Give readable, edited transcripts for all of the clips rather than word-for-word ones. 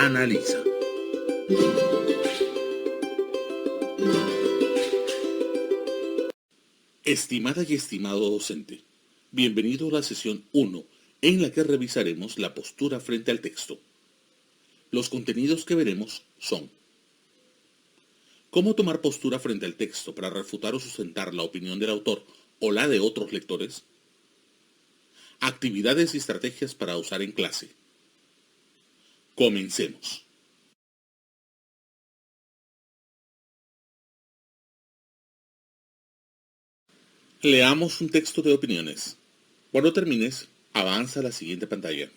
analiza. Estimada y estimado docente, bienvenido a la sesión 1, en la que revisaremos la postura frente al texto. Los contenidos que veremos son: cómo tomar postura frente al texto para refutar o sustentar la opinión del autor o la de otros lectores, actividades y estrategias para usar en clase. Comencemos. Leamos un texto de opiniones. Cuando termines, avanza a la siguiente pantalla.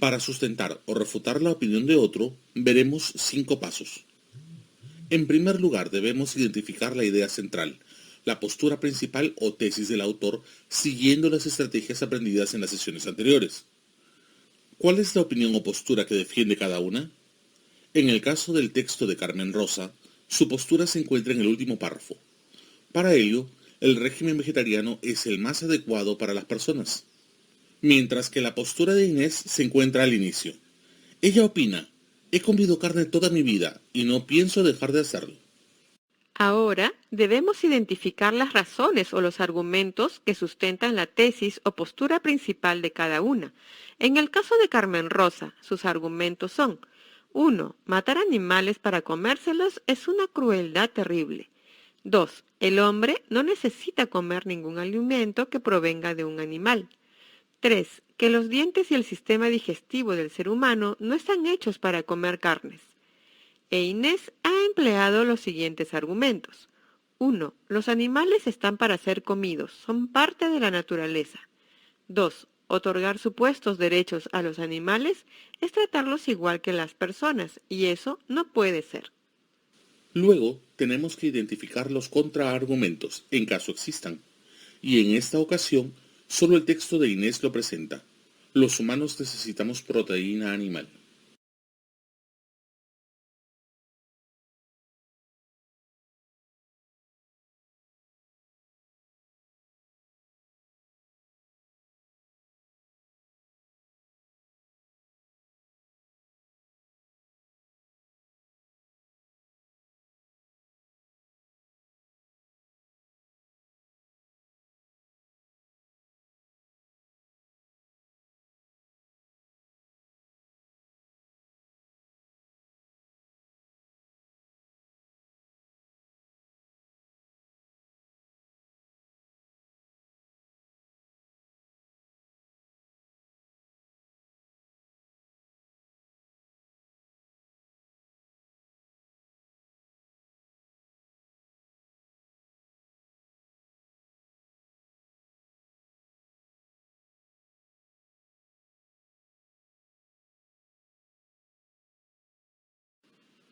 Para sustentar o refutar la opinión de otro, veremos 5 pasos. En primer lugar, debemos identificar la idea central, la postura principal o tesis del autor, siguiendo las estrategias aprendidas en las sesiones anteriores. ¿Cuál es la opinión o postura que defiende cada una? En el caso del texto de Carmen Rosa, su postura se encuentra en el último párrafo. Para ello, el régimen vegetariano es el más adecuado para las personas, mientras que la postura de Inés se encuentra al inicio. Ella opina: he comido carne toda mi vida y no pienso dejar de hacerlo. Ahora debemos identificar las razones o los argumentos que sustentan la tesis o postura principal de cada una. En el caso de Carmen Rosa, sus argumentos son: 1. Matar animales para comérselos es una crueldad terrible. 2. El hombre no necesita comer ningún alimento que provenga de un animal. 3. Que los dientes y el sistema digestivo del ser humano no están hechos para comer carnes. E Inés ha empleado los siguientes argumentos. 1. Los animales están para ser comidos, son parte de la naturaleza. 2. Otorgar supuestos derechos a los animales es tratarlos igual que las personas, y eso no puede ser. Luego, tenemos que identificar los contraargumentos, en caso existan. Y en esta ocasión, solo el texto de Inés lo presenta. Los humanos necesitamos proteína animal.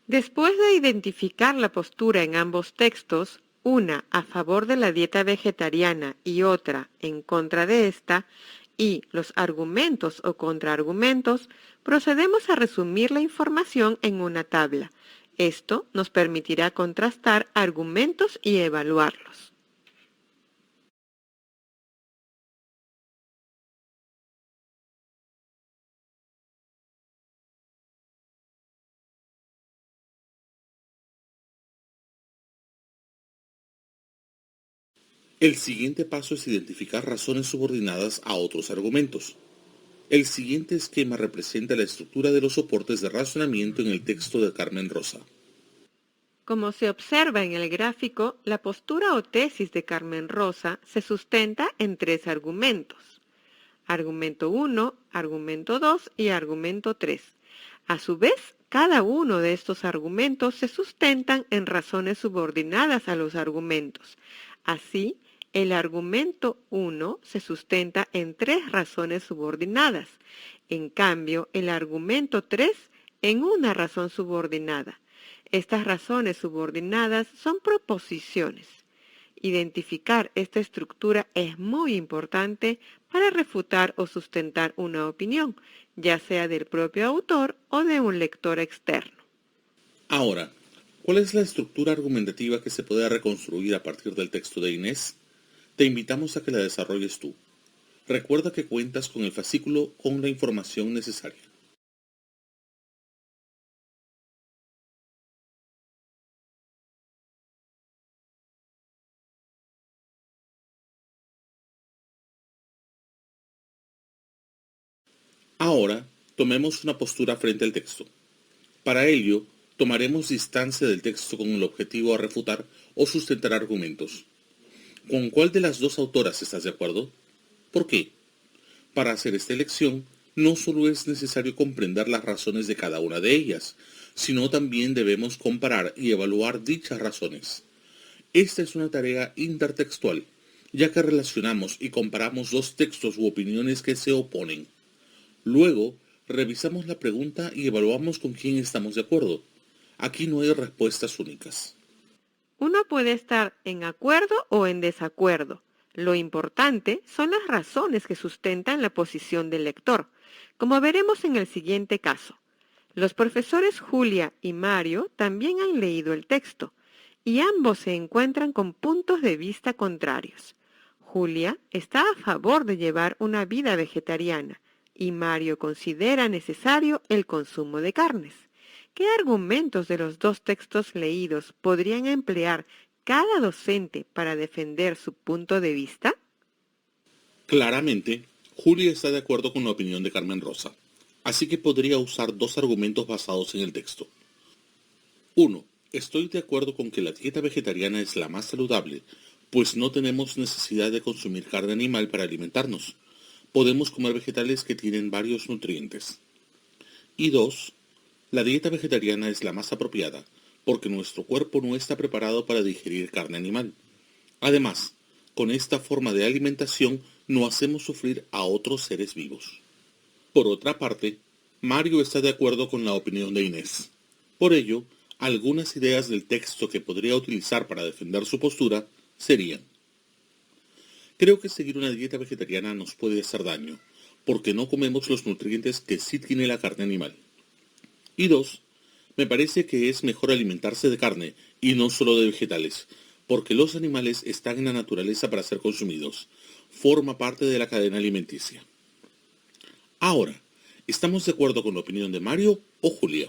Después de identificar la postura en ambos textos, una a favor de la dieta vegetariana y otra en contra de esta, y los argumentos o contraargumentos, procedemos a resumir la información en una tabla. Esto nos permitirá contrastar argumentos y evaluarlos. El siguiente paso es identificar razones subordinadas a otros argumentos. El siguiente esquema representa la estructura de los soportes de razonamiento en el texto de Carmen Rosa. Como se observa en el gráfico, la postura o tesis de Carmen Rosa se sustenta en tres argumentos: argumento 1, argumento 2 y argumento 3. A su vez, cada uno de estos argumentos se sustentan en razones subordinadas a los argumentos. Así, el argumento 1 se sustenta en tres razones subordinadas. En cambio, el argumento 3 en una razón subordinada. Estas razones subordinadas son proposiciones. Identificar esta estructura es muy importante para refutar o sustentar una opinión, ya sea del propio autor o de un lector externo. Ahora, ¿cuál es la estructura argumentativa que se puede reconstruir a partir del texto de Inés? Te invitamos a que la desarrolles tú. Recuerda que cuentas con el fascículo con la información necesaria. Ahora, tomemos una postura frente al texto. Para ello, tomaremos distancia del texto con el objetivo de refutar o sustentar argumentos. ¿Con cuál de las dos autoras estás de acuerdo? ¿Por qué? Para hacer esta elección, no solo es necesario comprender las razones de cada una de ellas, sino también debemos comparar y evaluar dichas razones. Esta es una tarea intertextual, ya que relacionamos y comparamos dos textos u opiniones que se oponen. Luego, revisamos la pregunta y evaluamos con quién estamos de acuerdo. Aquí no hay respuestas únicas. Uno puede estar en acuerdo o en desacuerdo. Lo importante son las razones que sustentan la posición del lector, como veremos en el siguiente caso. Los profesores Julia y Mario también han leído el texto, y ambos se encuentran con puntos de vista contrarios. Julia está a favor de llevar una vida vegetariana, y Mario considera necesario el consumo de carnes. ¿Qué argumentos de los dos textos leídos podrían emplear cada docente para defender su punto de vista? Claramente, Julia está de acuerdo con la opinión de Carmen Rosa, así que podría usar dos argumentos basados en el texto. 1. Estoy de acuerdo con que la dieta vegetariana es la más saludable, pues no tenemos necesidad de consumir carne animal para alimentarnos. Podemos comer vegetales que tienen varios nutrientes. Y 2. La dieta vegetariana es la más apropiada, porque nuestro cuerpo no está preparado para digerir carne animal. Además, con esta forma de alimentación no hacemos sufrir a otros seres vivos. Por otra parte, Mario está de acuerdo con la opinión de Inés. Por ello, algunas ideas del texto que podría utilizar para defender su postura serían: creo que seguir una dieta vegetariana nos puede hacer daño, porque no comemos los nutrientes que sí tiene la carne animal. Y 2. Me parece que es mejor alimentarse de carne y no solo de vegetales, porque los animales están en la naturaleza para ser consumidos. Forma parte de la cadena alimenticia. Ahora, ¿estamos de acuerdo con la opinión de Mario o Julia?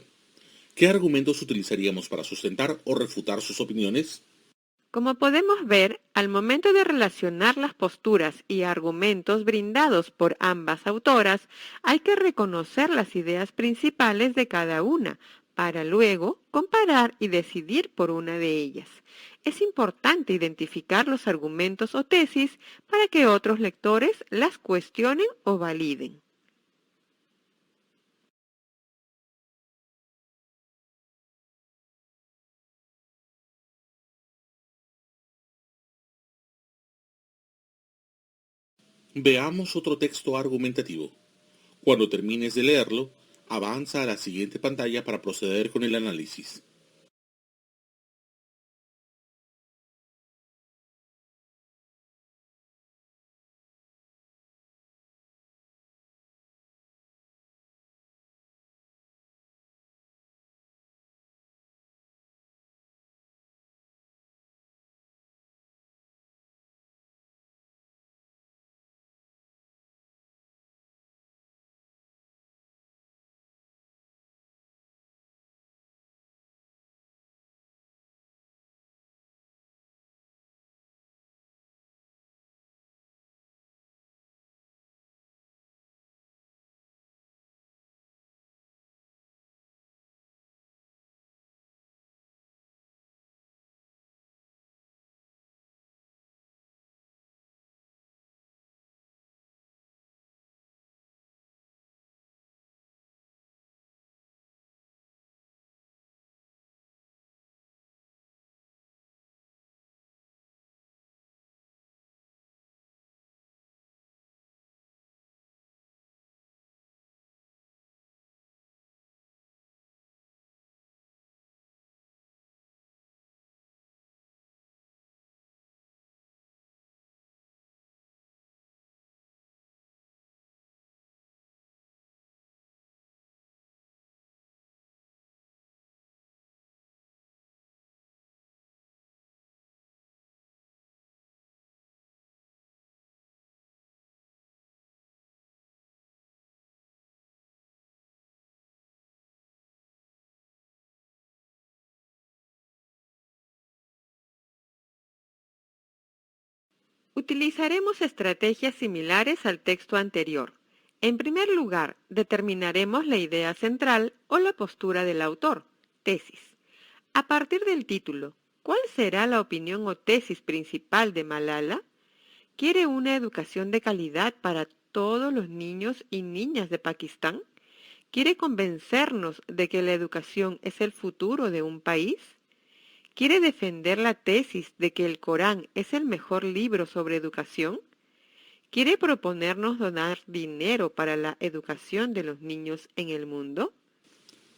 ¿Qué argumentos utilizaríamos para sustentar o refutar sus opiniones? Como podemos ver, al momento de relacionar las posturas y argumentos brindados por ambas autoras, hay que reconocer las ideas principales de cada una, para luego comparar y decidir por una de ellas. Es importante identificar los argumentos o tesis para que otros lectores las cuestionen o validen. Veamos otro texto argumentativo. Cuando termines de leerlo, avanza a la siguiente pantalla para proceder con el análisis. Utilizaremos estrategias similares al texto anterior. En primer lugar, determinaremos la idea central o la postura del autor, tesis. A partir del título, ¿cuál será la opinión o tesis principal de Malala? ¿Quiere una educación de calidad para todos los niños y niñas de Pakistán? ¿Quiere convencernos de que la educación es el futuro de un país? ¿Quiere defender la tesis de que el Corán es el mejor libro sobre educación? ¿Quiere proponernos donar dinero para la educación de los niños en el mundo?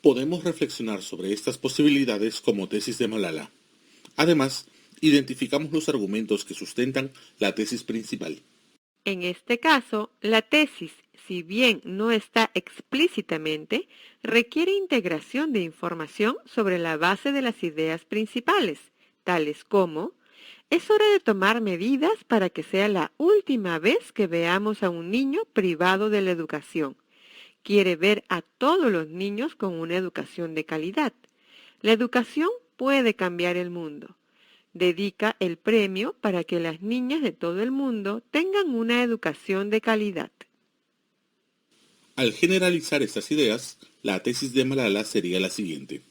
Podemos reflexionar sobre estas posibilidades como tesis de Malala. Además, identificamos los argumentos que sustentan la tesis principal. En este caso, la tesis, si bien no está explícitamente, requiere integración de información sobre la base de las ideas principales, tales como: es hora de tomar medidas para que sea la última vez que veamos a un niño privado de la educación. Quiere ver a todos los niños con una educación de calidad. La educación puede cambiar el mundo. Dedica el premio para que las niñas de todo el mundo tengan una educación de calidad. Al generalizar estas ideas, la tesis de Malala sería la siguiente.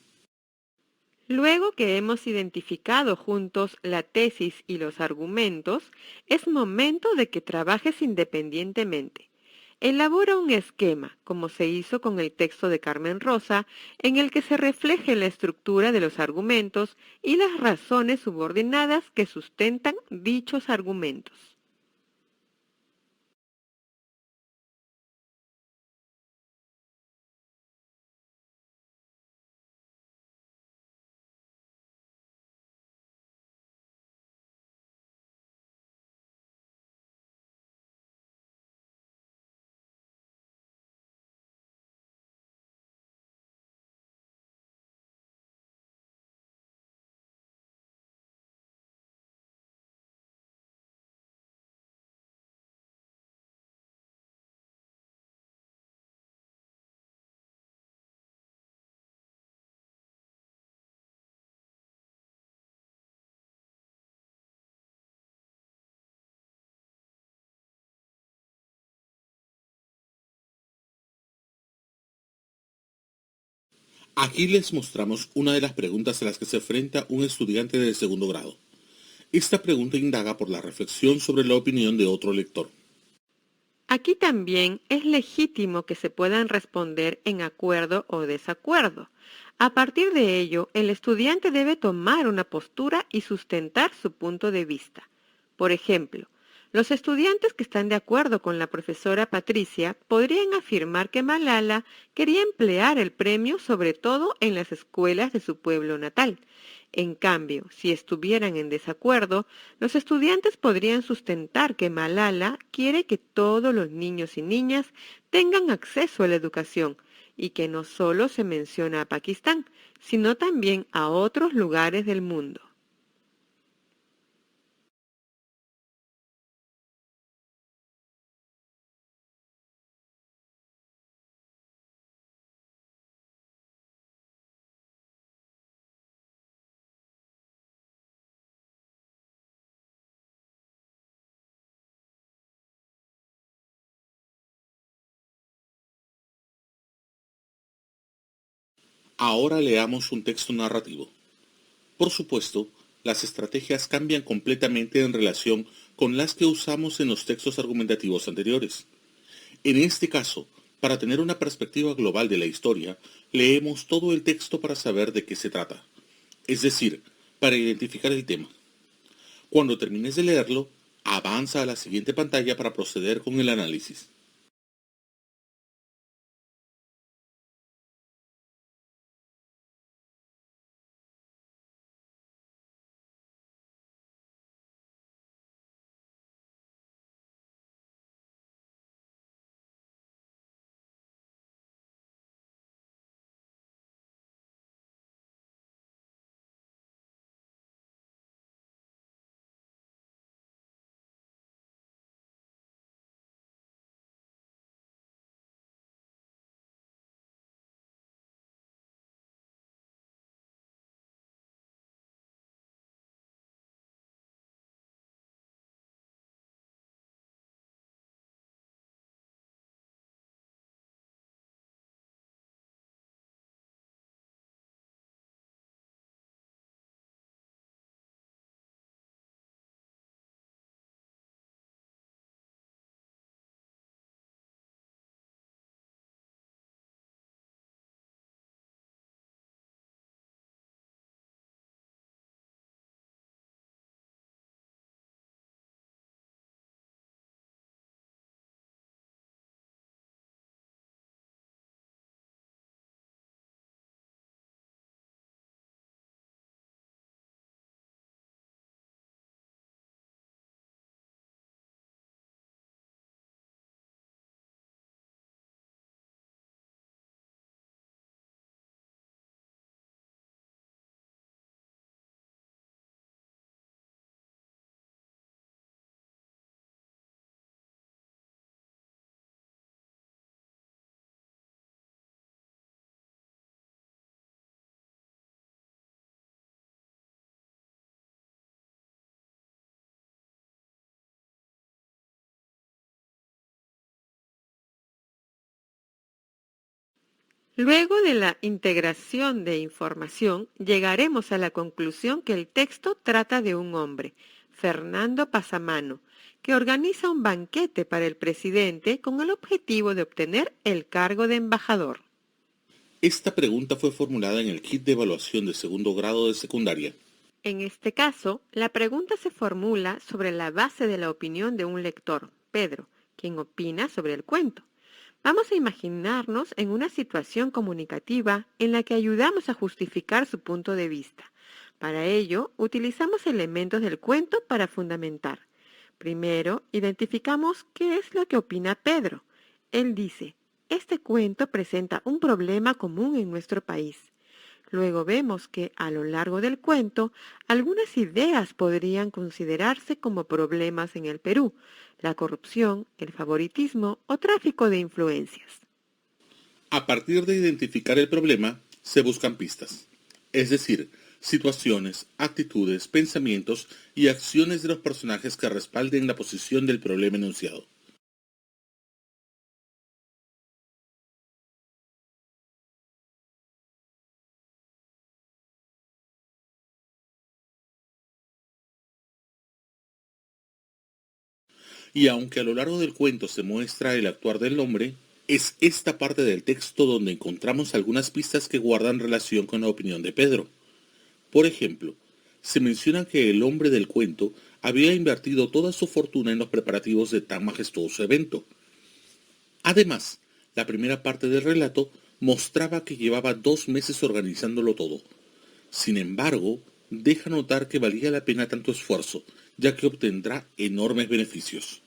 Luego que hemos identificado juntos la tesis y los argumentos, es momento de que trabajes independientemente. Elabora un esquema, como se hizo con el texto de Carmen Rosa, en el que se refleje la estructura de los argumentos y las razones subordinadas que sustentan dichos argumentos. Aquí les mostramos una de las preguntas a las que se enfrenta un estudiante de segundo grado. Esta pregunta indaga por la reflexión sobre la opinión de otro lector. Aquí también es legítimo que se puedan responder en acuerdo o desacuerdo. A partir de ello, el estudiante debe tomar una postura y sustentar su punto de vista. Por ejemplo, los estudiantes que están de acuerdo con la profesora Patricia podrían afirmar que Malala quería emplear el premio sobre todo en las escuelas de su pueblo natal. En cambio, si estuvieran en desacuerdo, los estudiantes podrían sustentar que Malala quiere que todos los niños y niñas tengan acceso a la educación y que no solo se menciona a Pakistán, sino también a otros lugares del mundo. Ahora leamos un texto narrativo. Por supuesto, las estrategias cambian completamente en relación con las que usamos en los textos argumentativos anteriores. En este caso, para tener una perspectiva global de la historia, leemos todo el texto para saber de qué se trata, es decir, para identificar el tema. Cuando termines de leerlo, avanza a la siguiente pantalla para proceder con el análisis. Luego de la integración de información, llegaremos a la conclusión que el texto trata de un hombre, Fernando Pasamano, que organiza un banquete para el presidente con el objetivo de obtener el cargo de embajador. Esta pregunta fue formulada en el kit de evaluación de segundo grado de secundaria. En este caso, la pregunta se formula sobre la base de la opinión de un lector, Pedro, quien opina sobre el cuento. Vamos a imaginarnos en una situación comunicativa en la que ayudamos a justificar su punto de vista. Para ello, utilizamos elementos del cuento para fundamentar. Primero, identificamos qué es lo que opina Pedro. Él dice, este cuento presenta un problema común en nuestro país. Luego vemos que a lo largo del cuento, algunas ideas podrían considerarse como problemas en el Perú: la corrupción, el favoritismo o tráfico de influencias. A partir de identificar el problema, se buscan pistas, es decir, situaciones, actitudes, pensamientos y acciones de los personajes que respalden la posición del problema enunciado. Y aunque a lo largo del cuento se muestra el actuar del hombre, es esta parte del texto donde encontramos algunas pistas que guardan relación con la opinión de Pedro. Por ejemplo, se menciona que el hombre del cuento había invertido toda su fortuna en los preparativos de tan majestuoso evento. Además, la primera parte del relato mostraba que llevaba 2 meses organizándolo todo. Sin embargo, deja notar que valía la pena tanto esfuerzo, ya que obtendrá enormes beneficios.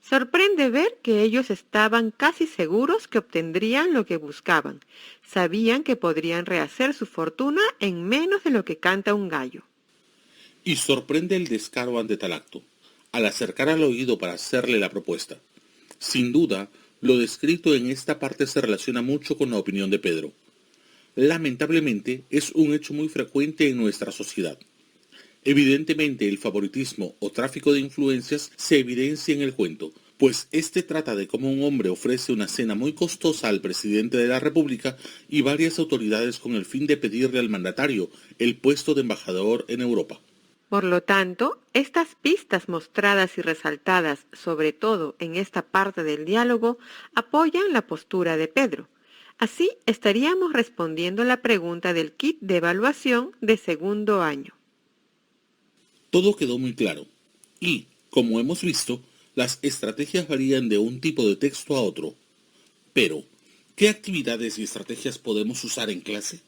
Sorprende ver que ellos estaban casi seguros que obtendrían lo que buscaban. Sabían que podrían rehacer su fortuna en menos de lo que canta un gallo. Y sorprende el descaro ante tal acto, al acercar al oído para hacerle la propuesta. Sin duda, lo descrito en esta parte se relaciona mucho con la opinión de Pedro. Lamentablemente, es un hecho muy frecuente en nuestra sociedad. Evidentemente, el favoritismo o tráfico de influencias se evidencia en el cuento, pues este trata de cómo un hombre ofrece una cena muy costosa al presidente de la República y varias autoridades con el fin de pedirle al mandatario el puesto de embajador en Europa. Por lo tanto, estas pistas mostradas y resaltadas, sobre todo en esta parte del diálogo, apoyan la postura de Pedro. Así estaríamos respondiendo la pregunta del kit de evaluación de segundo año. Todo quedó muy claro y, como hemos visto, las estrategias varían de un tipo de texto a otro. Pero, ¿qué actividades y estrategias podemos usar en clase?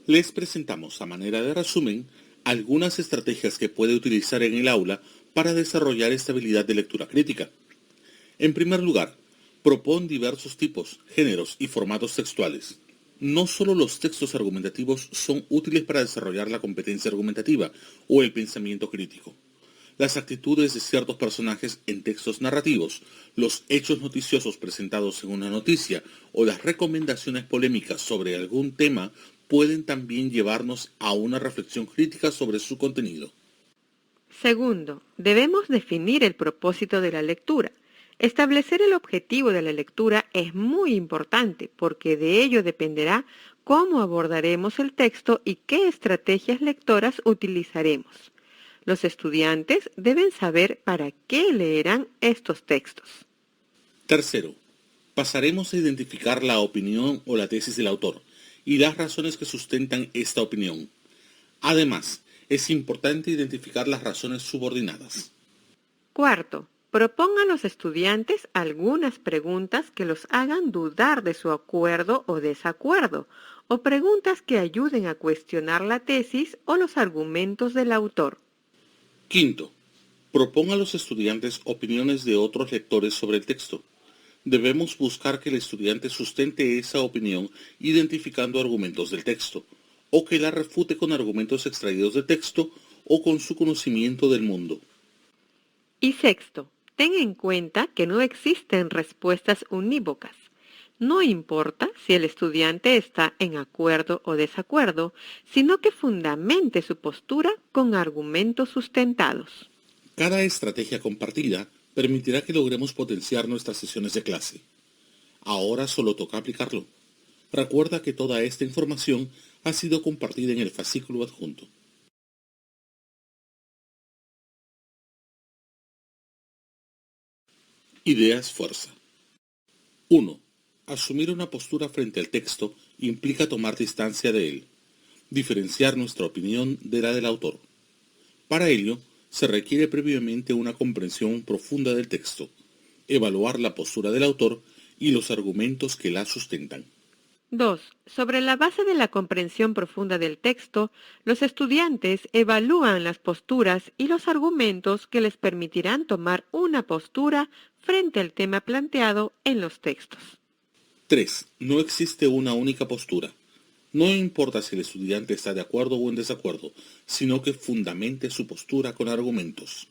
Les presentamos a manera de resumen algunas estrategias que puede utilizar en el aula para desarrollar esta habilidad de lectura crítica. En primer lugar, propon diversos tipos, géneros y formatos textuales. No solo los textos argumentativos son útiles para desarrollar la competencia argumentativa o el pensamiento crítico. Las actitudes de ciertos personajes en textos narrativos, los hechos noticiosos presentados en una noticia o las recomendaciones polémicas sobre algún tema pueden también llevarnos a una reflexión crítica sobre su contenido. Segundo, debemos definir el propósito de la lectura. Establecer el objetivo de la lectura es muy importante porque de ello dependerá cómo abordaremos el texto y qué estrategias lectoras utilizaremos. Los estudiantes deben saber para qué leerán estos textos. Tercero, pasaremos a identificar la opinión o la tesis del autor y las razones que sustentan esta opinión. Además, es importante identificar las razones subordinadas. Cuarto, proponga a los estudiantes algunas preguntas que los hagan dudar de su acuerdo o desacuerdo, o preguntas que ayuden a cuestionar la tesis o los argumentos del autor. Quinto, proponga a los estudiantes opiniones de otros lectores sobre el texto. Debemos buscar que el estudiante sustente esa opinión identificando argumentos del texto, o que la refute con argumentos extraídos del texto o con su conocimiento del mundo. Y sexto, ten en cuenta que no existen respuestas unívocas. No importa si el estudiante está en acuerdo o desacuerdo, sino que fundamente su postura con argumentos sustentados. Cada estrategia compartida permitirá que logremos potenciar nuestras sesiones de clase. Ahora solo toca aplicarlo. Recuerda que toda esta información ha sido compartida en el fascículo adjunto. Ideas fuerza. 1. Asumir una postura frente al texto implica tomar distancia de él, diferenciar nuestra opinión de la del autor. Para ello, se requiere previamente una comprensión profunda del texto, evaluar la postura del autor y los argumentos que la sustentan. 2. Sobre la base de la comprensión profunda del texto, los estudiantes evalúan las posturas y los argumentos que les permitirán tomar una postura frente al tema planteado en los textos. 3. No existe una única postura. No importa si el estudiante está de acuerdo o en desacuerdo, sino que fundamente su postura con argumentos.